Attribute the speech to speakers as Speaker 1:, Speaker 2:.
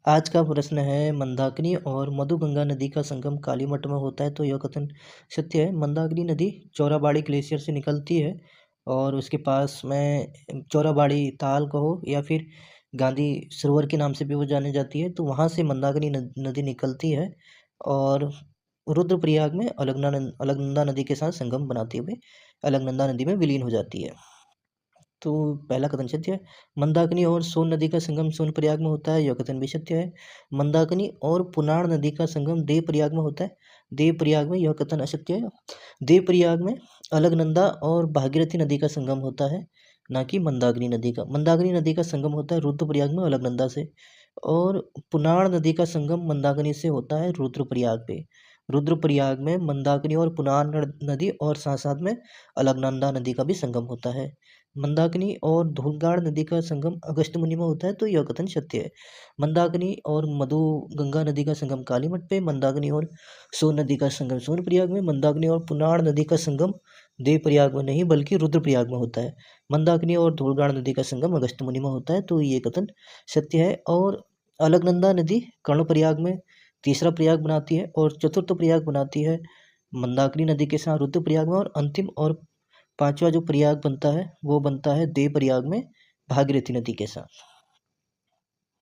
Speaker 1: आज का प्रश्न है मंदाकिनी और मधुगंगा नदी का संगम कालीमठ में होता है, तो यह कथन सत्य है। मंदाकिनी नदी चौराबाड़ी ग्लेशियर से निकलती है और उसके पास में चौराबाड़ी ताल कहो या फिर गांधी सरोवर के नाम से भी वो जानी जाती है, तो वहाँ से मंदाकिनी नदी निकलती है और रुद्रप्रयाग में अलकनंदा नदी के साथ संगम बनाते हुए अलकनंदा नदी में विलीन हो जाती है। तो पहला कथन सत्य है। मंदाकिनी और सोन नदी का संगम सोनप्रयाग में होता है, यह कथन भी सत्य है। मंदाकिनी और पुनार नदी का संगम देवप्रयाग में होता है, देवप्रयाग में, यह कथन असत्य है। देवप्रयाग में अलकनंदा और भागीरथी नदी का संगम होता है, ना कि मंदाकिनी नदी का। मंदाकिनी नदी का संगम होता है रुद्रप्रयाग में अलकनंदा से, और पुनार नदी का संगम मंदाकिनी से होता है रुद्रप्रयाग पे। रुद्रप्रयाग में मंदाकिनी और पुनार नदी और साथ साथ में अलकनंदा नदी का भी संगम होता है। मंदाकिनी और धूलगाड़ नदी का संगम अगस्त मुनि में होता है, तो यह कथन सत्य है। मंदाकिनी और मधु गंगा नदी का संगम कालीमठ पे, मंदाकिनी और सोन नदी का संगम सोनप्रयाग में, मंदाकिनी और पुनार नदी का संगम देवप्रयाग में नहीं बल्कि रुद्रप्रयाग में होता है। मंदाकिनी और धूलगाड़ नदी का संगम अगस्त मुनि में होता है, तो ये कथन सत्य है। और अलकनंदा नदी कर्णप्रयाग में तीसरा प्रयाग बनाती है और चतुर्थ प्रयाग बनाती है मंदाकिनी नदी के साथ रुद्रप्रयाग में, और अंतिम और पांचवा जो प्रयाग बनता है वो बनता है देवप्रयाग में भागीरथी नदी के साथ।